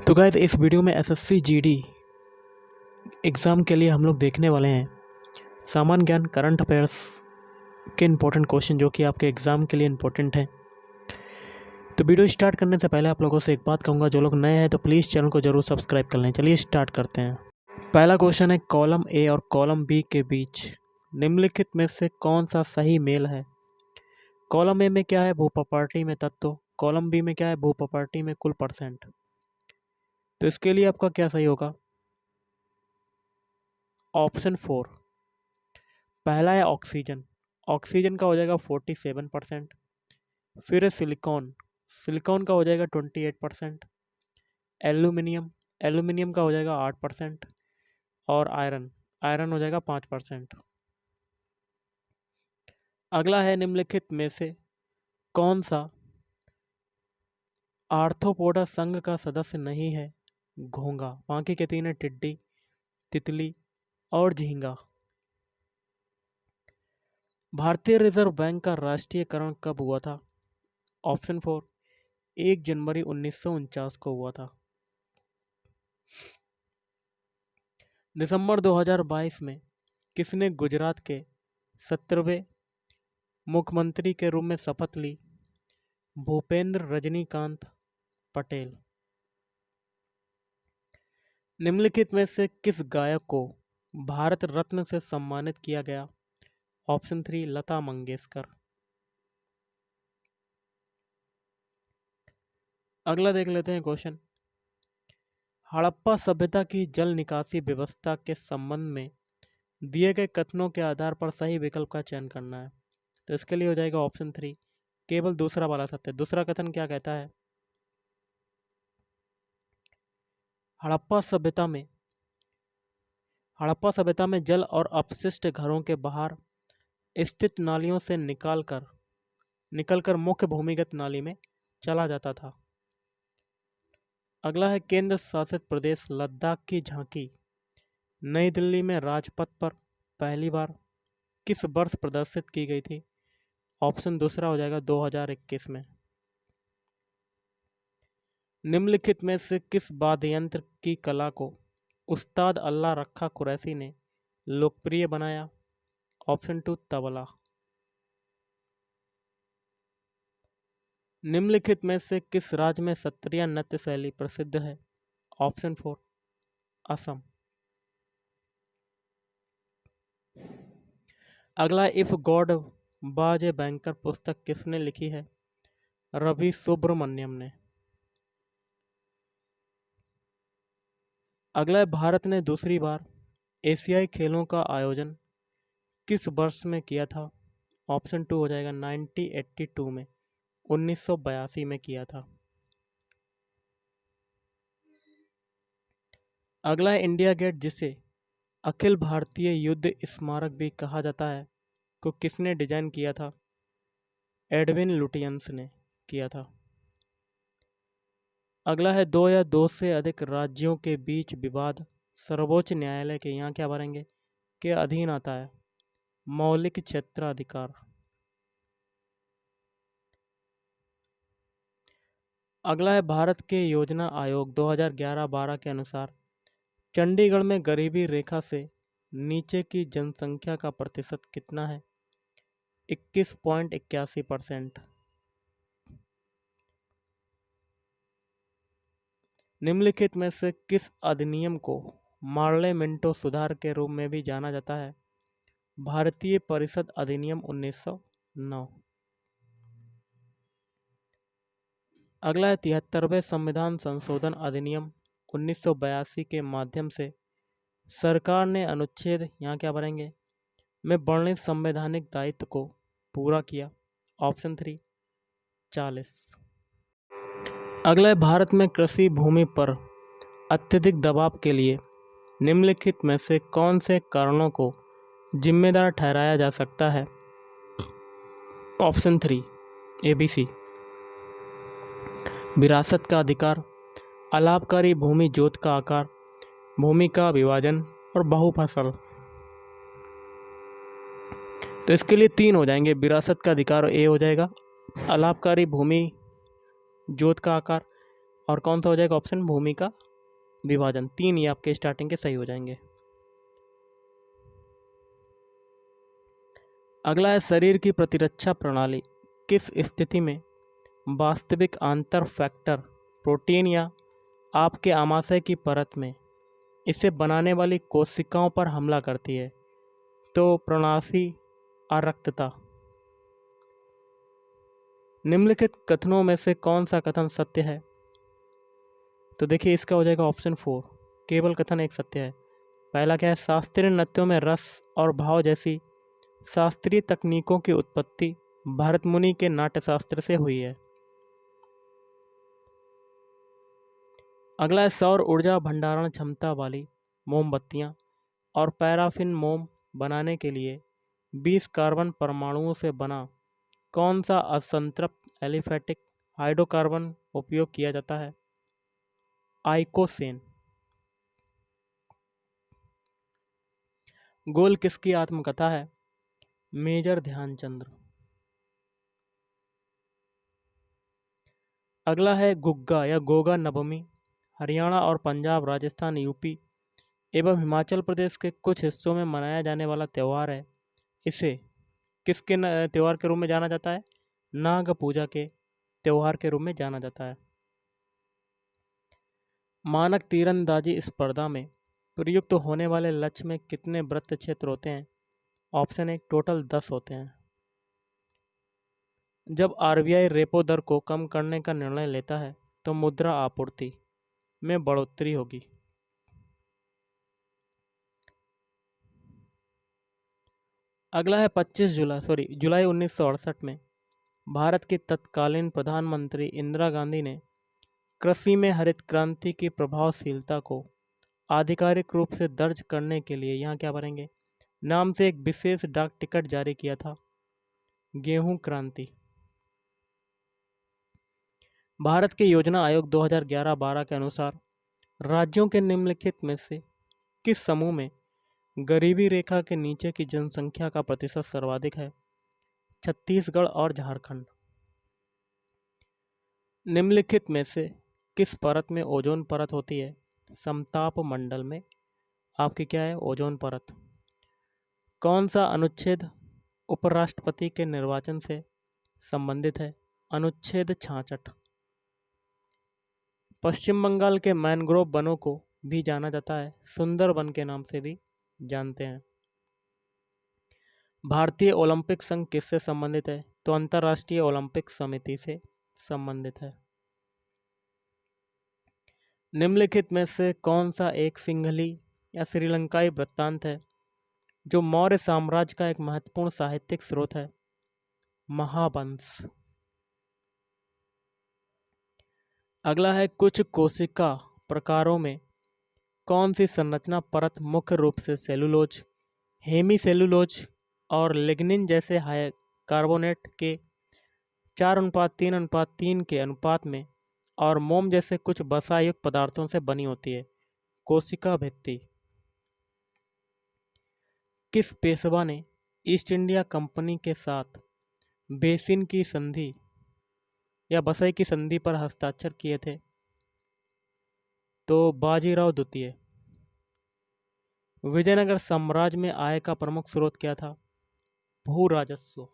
तो गाइस इस वीडियो में एसएससी जीडी एग्ज़ाम के लिए हम लोग देखने वाले हैं सामान्य ज्ञान करंट अफेयर्स के इंपॉर्टेंट क्वेश्चन जो कि आपके एग्ज़ाम के लिए इंपॉर्टेंट हैं। तो वीडियो स्टार्ट करने से पहले आप लोगों से एक बात कहूँगा, जो लोग नए हैं तो प्लीज़ चैनल को जरूर सब्सक्राइब कर लें। चलिए स्टार्ट करते हैं। पहला क्वेश्चन है, कॉलम ए और कॉलम बी के बीच निम्नलिखित में से कौन सा सही मेल है। कॉलम ए में क्या है, भू प्रॉपर्टी में तत्व। कॉलम बी में क्या है, भू प्रॉपर्टी में कुल परसेंट। तो इसके लिए आपका क्या सही होगा, ऑप्शन 4। पहला है ऑक्सीजन, ऑक्सीजन का हो जाएगा 47%। फिर है सिलिकॉन, सिलिकॉन का हो जाएगा 28%। एल्यूमिनियम, एल्यूमिनियम का हो जाएगा 8%। और आयरन, आयरन हो जाएगा 5%। अगला है, निम्नलिखित में से कौन सा आर्थ्रोपोडा संघ का सदस्य नहीं है। घोंगा, बाकी के तीन है टिड्डी, तितली और झींगा। भारतीय रिजर्व बैंक का राष्ट्रीयकरण कब हुआ था। ऑप्शन 4, 1 जनवरी 1949 को हुआ था। दिसंबर 2022 में किसने गुजरात के 17वें मुख्यमंत्री के रूप में शपथ ली। भूपेंद्र रजनीकांत पटेल। निम्नलिखित में से किस गायक को भारत रत्न से सम्मानित किया गया। ऑप्शन 3, लता मंगेशकर। अगला देख लेते हैं क्वेश्चन, हड़प्पा सभ्यता की जल निकासी व्यवस्था के संबंध में दिए गए कथनों के आधार पर सही विकल्प का चयन करना है। तो इसके लिए हो जाएगा ऑप्शन 3, केवल दूसरा वाला सत्य। दूसरा कथन क्या कहता है, हड़प्पा सभ्यता में जल और अपशिष्ट घरों के बाहर स्थित नालियों से निकलकर मुख्य भूमिगत नाली में चला जाता था। अगला है, केंद्र शासित प्रदेश लद्दाख की झांकी नई दिल्ली में राजपथ पर पहली बार किस वर्ष प्रदर्शित की गई थी। ऑप्शन दूसरा हो जाएगा 2021 में। निम्नलिखित में से किस वाद्य यंत्र की कला को उस्ताद अल्लाह रखा कुरैशी ने लोकप्रिय बनाया। ऑप्शन 2, तबला। निम्नलिखित में से किस राज्य में सत्रिया नृत्य शैली प्रसिद्ध है। ऑप्शन 4, असम। अगला, if God was a banker पुस्तक किसने लिखी है। रवि सुब्रमण्यम ने। अगला है, भारत ने दूसरी बार एशियाई खेलों का आयोजन किस वर्ष में किया था। ऑप्शन 2 हो जाएगा 1982 में, 1982 में किया था। अगला है, इंडिया गेट जिसे अखिल भारतीय युद्ध स्मारक भी कहा जाता है को किसने डिजाइन किया था। एडविन लुटियंस ने किया था। अगला है, दो या दो से अधिक राज्यों के बीच विवाद सर्वोच्च न्यायालय के यहाँ क्या भरेंगे के अधीन आता है। मौलिक क्षेत्राधिकार। अगला है, भारत के योजना आयोग 2011-12 के अनुसार चंडीगढ़ में गरीबी रेखा से नीचे की जनसंख्या का प्रतिशत कितना है। 21.81%। निम्नलिखित में से किस अधिनियम को मार्ले मिंटो सुधार के रूप में भी जाना जाता है। भारतीय परिषद अधिनियम 1909। अगला है, 73वें संविधान संशोधन अधिनियम 1982 के माध्यम से सरकार ने अनुच्छेद यहाँ क्या भरेंगे में वर्णित संवैधानिक दायित्व को पूरा किया। ऑप्शन 3, 40। अगला है, भारत में कृषि भूमि पर अत्यधिक दबाव के लिए निम्नलिखित में से कौन से कारणों को जिम्मेदार ठहराया जा सकता है। Option 3, ABC। विरासत का अधिकार, अलाभकारी भूमि जोत का आकार, भूमि का विभाजन और बहुफसल। तो इसके लिए 3 हो जाएंगे, विरासत का अधिकार ए हो जाएगा, अलाभकारी भूमि जोत का आकार, और कौन सा हो जाएगा ऑप्शन, भूमि का विभाजन। 3 ये आपके स्टार्टिंग के सही हो जाएंगे। अगला है शरीर की प्रतिरक्षा प्रणाली किस स्थिति में वास्तविक आंतर फैक्टर प्रोटीन या आपके आमाशय की परत में इसे बनाने वाली कोशिकाओं पर हमला करती है? तो प्रणाशी आरक्तता। निम्नलिखित कथनों में से कौन सा कथन सत्य है? तो देखिए इसका हो जाएगा ऑप्शन 4, केवल कथन एक सत्य है। पहला क्या है, शास्त्रीय नृत्यों में रस और भाव जैसी शास्त्रीय तकनीकों की उत्पत्ति भरत मुनि के नाट्यशास्त्र से हुई है। अगला है सौर ऊर्जा भंडारण क्षमता वाली मोमबत्तियां और पैराफिन मोम बनाने के लिए 20 कार्बन परमाणुओं से बना कौन सा असंतृप्त एलिफैटिक हाइड्रोकार्बन उपयोग किया जाता है? आइकोसेन। गोल किसकी आत्मकथा है? मेजर ध्यानचंद्र। अगला है गुग्गा या गोगा नवमी हरियाणा और पंजाब, राजस्थान, यूपी एवं हिमाचल प्रदेश के कुछ हिस्सों में मनाया जाने वाला त्यौहार है। इसे किसके त्यौहार के रूप में जाना जाता है? नाग पूजा के त्यौहार के रूप में जाना जाता है। मानक तीरंदाजी स्पर्धा में प्रयुक्त होने वाले लक्ष्य में कितने वृत्त क्षेत्र होते हैं? ऑप्शन 1 टोटल 10 होते हैं। जब आरबीआई रेपो दर को कम करने का निर्णय लेता है तो मुद्रा आपूर्ति में बढ़ोतरी होगी। अगला है जुलाई 1968 में भारत की तत्कालीन प्रधानमंत्री इंदिरा गांधी ने कृषि में हरित क्रांति की प्रभावशीलता को आधिकारिक रूप से दर्ज करने के लिए यहाँ क्या भरेंगे, नाम से एक विशेष डाक टिकट जारी किया था, गेहूं क्रांति। भारत के योजना आयोग 2011-12 के अनुसार राज्यों के निम्नलिखित में से किस समूह में गरीबी रेखा के नीचे की जनसंख्या का प्रतिशत सर्वाधिक है? छत्तीसगढ़ और झारखंड। निम्नलिखित में से किस परत में ओजोन परत होती है? समताप मंडल में आपकी क्या है, ओजोन परत। कौन सा अनुच्छेद उपराष्ट्रपति के निर्वाचन से संबंधित है? अनुच्छेद 66। पश्चिम बंगाल के मैनग्रोव वनों को भी जाना जाता है सुंदर वन के नाम से भी जानते हैं। भारतीय ओलंपिक संघ किससे संबंधित है? तो अंतर्राष्ट्रीय ओलंपिक समिति से संबंधित है। निम्नलिखित में से कौन सा एक सिंहली या श्रीलंकाई वृत्तांत है जो मौर्य साम्राज्य का एक महत्वपूर्ण साहित्यिक स्रोत है? महावंश। अगला है कुछ कोशिका प्रकारों में कौन सी संरचना परत मुख्य रूप से सेलुलोज, हेमीसेलुलोज और लिग्निन जैसे हाई कार्बोनेट के 4:3:3 के अनुपात में और मोम जैसे कुछ वसायुक्त पदार्थों से बनी होती है? कोशिका भित्ति। किस पेशवा ने ईस्ट इंडिया कंपनी के साथ बेसिन की संधि या बसई की संधि पर हस्ताक्षर किए थे? तो बाजीराव द्वितीय। विजयनगर साम्राज्य में आय का प्रमुख स्रोत क्या था? भू राजस्व।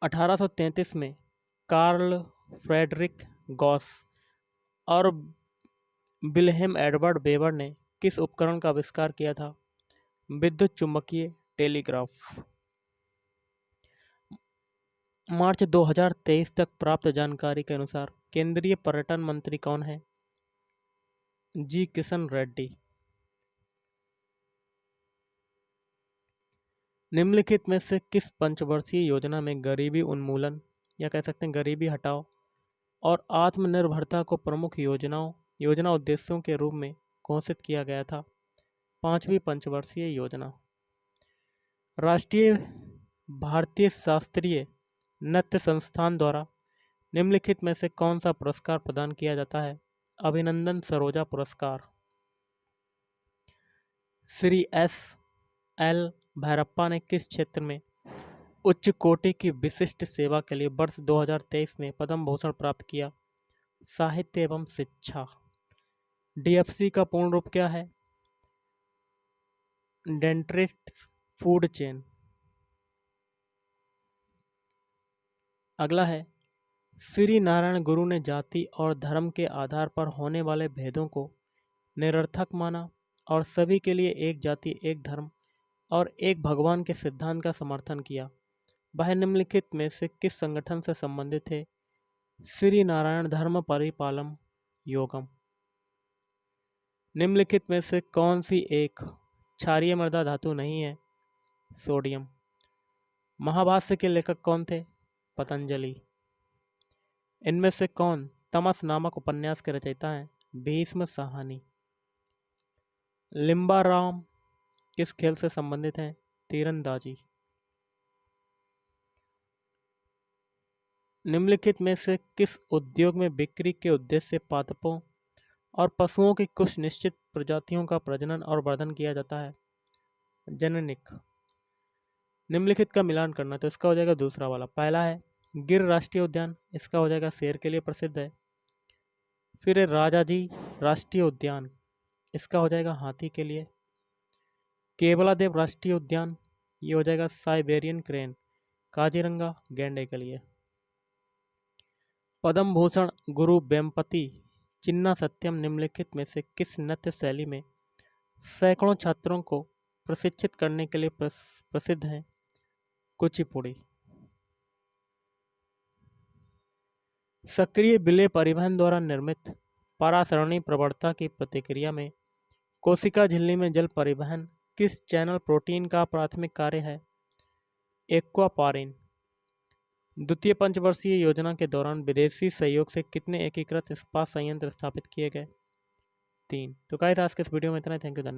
1833 में कार्ल फ्रेडरिक गॉस और विल्हेम एडवर्ड वेबर ने किस उपकरण का आविष्कार किया था? विद्युत चुम्बकीय टेलीग्राफ। मार्च 2023 तक प्राप्त जानकारी के अनुसार केंद्रीय पर्यटन मंत्री कौन है? जी किशन रेड्डी। निम्नलिखित में से किस पंचवर्षीय योजना में गरीबी उन्मूलन या कह सकते हैं गरीबी हटाओ और आत्मनिर्भरता को प्रमुख योजना उद्देश्यों के रूप में घोषित किया गया था? 5वीं पंचवर्षीय योजना। राष्ट्रीय भारतीय शास्त्रीय नृत्य संस्थान द्वारा निम्नलिखित में से कौन सा पुरस्कार प्रदान किया जाता है? अभिनंदन सरोजा पुरस्कार। श्री एस एल भैरप्पा ने किस क्षेत्र में उच्च कोटि की विशिष्ट सेवा के लिए वर्ष 2023 में पद्म भूषण प्राप्त किया? साहित्य एवं शिक्षा। डीएफसी का पूर्ण रूप क्या है? डेंट्रिट्स फूड चेन। अगला है, श्री नारायण गुरु ने जाति और धर्म के आधार पर होने वाले भेदों को निरर्थक माना और सभी के लिए एक जाति, एक धर्म और एक भगवान के सिद्धांत का समर्थन किया। वह निम्नलिखित में से किस संगठन से संबंधित है? श्री नारायण धर्म परिपालम योगम। निम्नलिखित में से कौन सी एक क्षारीय मृदा धातु नहीं है? सोडियम। महाभाष्य के लेखक कौन थे? पतंजलि। इनमें से कौन तमस नामक उपन्यास के रचयिता हैं? भीष्म साहनी। लिम्बाराम किस खेल से संबंधित हैं? तीरंदाजी। निम्नलिखित में से किस उद्योग में बिक्री के उद्देश्य से पादपों और पशुओं की कुछ निश्चित प्रजातियों का प्रजनन और वर्धन किया जाता है? जननिक। निम्नलिखित का मिलान करना, तो इसका हो जाएगा दूसरा वाला। पहला है गिर राष्ट्रीय उद्यान, इसका हो जाएगा शेर के लिए प्रसिद्ध है। फिर है राजाजी राष्ट्रीय उद्यान, इसका हो जाएगा हाथी के लिए। केवलादेव राष्ट्रीय उद्यान, ये हो जाएगा साइबेरियन क्रेन। काजीरंगा गैंडे के लिए। पद्म भूषण गुरु वेम्पति चिन्ना सत्यम निम्नलिखित में से किस नृत्य शैली में सैकड़ों छात्रों को प्रशिक्षित करने के लिए प्रसिद्ध हैं? कुचिपुड़ी। सक्रिय विलेय परिवहन द्वारा निर्मित परासरणी प्रवणता की प्रतिक्रिया में कोशिका झिल्ली में जल परिवहन किस चैनल प्रोटीन का प्राथमिक कार्य है? एक्वापारिन। द्वितीय पंचवर्षीय योजना के दौरान विदेशी सहयोग से कितने एकीकृत इस्पात संयंत्र स्थापित किए गए? 3। तो गाइस आज के इस वीडियो में इतना ही। थैंक यू, धन्यवाद।